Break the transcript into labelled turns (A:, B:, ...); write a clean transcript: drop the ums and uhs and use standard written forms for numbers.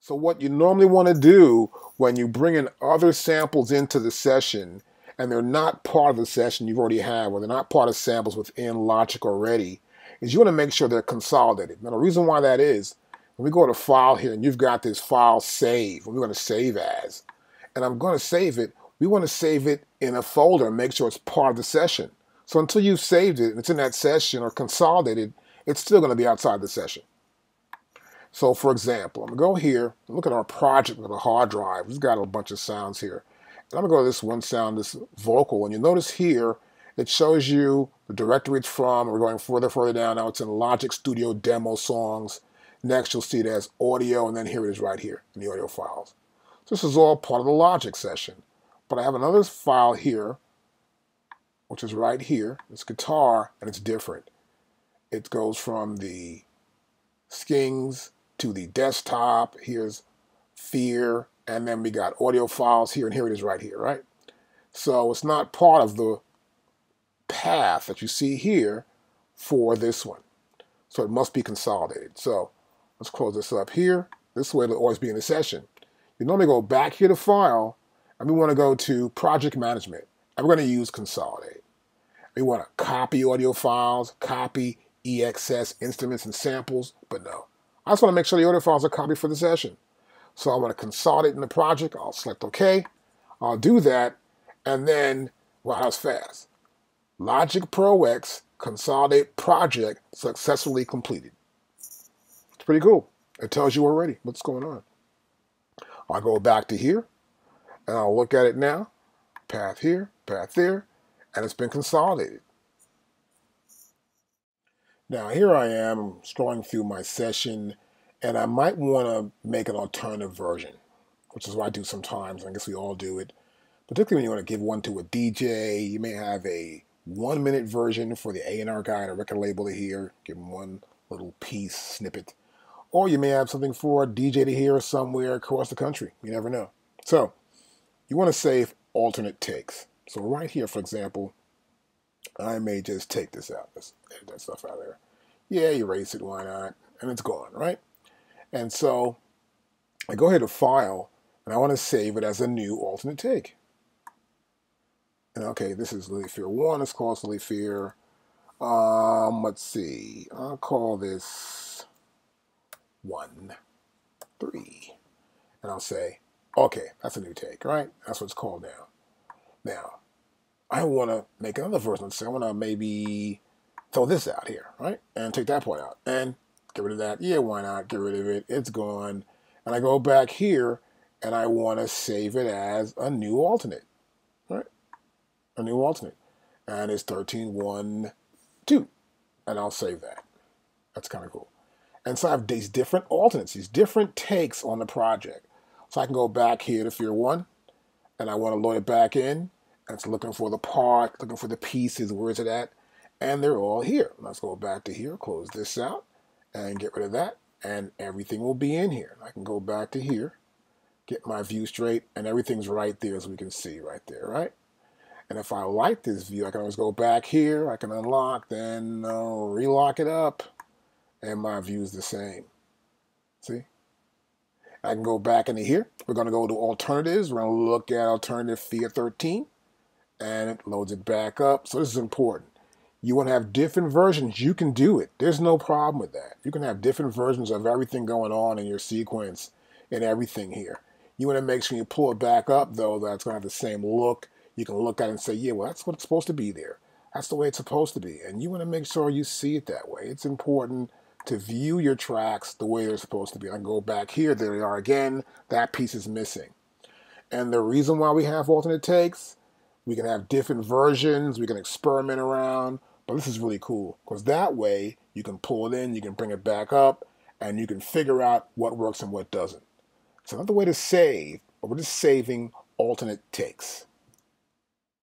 A: So what you normally want to do when you bring in other samples into the session and they're not part of the session you've already had, or they're not part of samples within Logic already, is you want to make sure they're consolidated. Now the reason why that is, when we go to File here and you've got this file save, we're going to save as, and I'm going to save it, we want to save it in a folder and make sure it's part of the session. So until you've saved it and it's in that session or consolidated, it's still going to be outside the session. So for example, I'm going to go here and look at our project with a hard drive. We've got a bunch of sounds here. And I'm going to go to this one sound, this vocal, and you notice here it shows you the directory it's from. We're going further down. Now it's in Logic Studio Demo Songs. Next you'll see it as audio, and then here it is right here in the audio files. So this is all part of the Logic session. But I have another file here, which is right here. It's guitar, and it's different. It goes from the Skings to the desktop. Here's Fear, and then we got audio files here, and here it is right here, right? So it's not part of the path that you see here for this one. So it must be consolidated. So let's close this up here. This way it'll always be in the session. You normally go back here to File, and we want to go to Project Management, and we're going to use Consolidate. We want to copy audio files, copy EXS instruments and samples, but no. I just want to make sure the audio files are copied for the session. So I want to consolidate in the project. I'll select OK. I'll do that, and then, wow, that was fast. Logic Pro X Consolidate project successfully completed. It's pretty cool. It tells you already what's going on. I'll go back to here, and I'll look at it now. Path here, path there, and it's been consolidated. Now here I am scrolling through my session, and I might want to make an alternative version, which is what I do sometimes. I guess we all do it. Particularly when you want to give one to a DJ, you may have a 1-minute version for the A&R guy at a record label to hear, give him one little piece, snippet. Or you may have something for a DJ to hear somewhere across the country. You never know. So you want to save alternate takes. So right here, for example, I may just take this out. Let's edit that stuff out of there. Yeah, erase it, why not? And it's gone, right? And so I go ahead to File, and I want to save it as a new alternate take. And okay, this is Lily Fear 1. Let's call this Lily Fear. Let's see. I'll call this 1, 3. And I'll say, okay, that's a new take, right? That's what it's called now. Now, I want to make another version. Let's say I want to maybe throw this out here, right? And take that part out. And get rid of that. Yeah, why not? Get rid of it. It's gone. And I go back here, and I want to save it as a new alternate, right? A new alternate. And it's 13, 1, 2. And I'll save that. That's kind of cool. And so I have these different alternates, these different takes on the project. So I can go back here to Fear 1, and I want to load it back in. And it's looking for the part, looking for the pieces, where is it at? And they're all here. Let's go back to here, close this out, and get rid of that. And everything will be in here. I can go back to here, get my view straight, and everything's right there, as we can see right there, right? And if I like this view, I can always go back here, I can unlock, then relock it up, and my view is the same. See? I can go back into here. We're going to go to alternatives. We're going to look at alternative Fear 13, and it loads it back up. So this is important. You want to have different versions. You can do it. There's no problem with that. You can have different versions of everything going on in your sequence and everything here. You want to make sure you pull it back up, though, that it's going to have the same look. You can look at it and say, yeah, well, that's what it's supposed to be there. That's the way it's supposed to be. And you want to make sure you see it that way. It's important to view your tracks the way they're supposed to be. I can go back here. There they are again. That piece is missing. And the reason why we have alternate takes, we can have different versions. We can experiment around. But this is really cool because that way you can pull it in, you can bring it back up, and you can figure out what works and what doesn't. It's another way to save, but we're just saving alternate takes.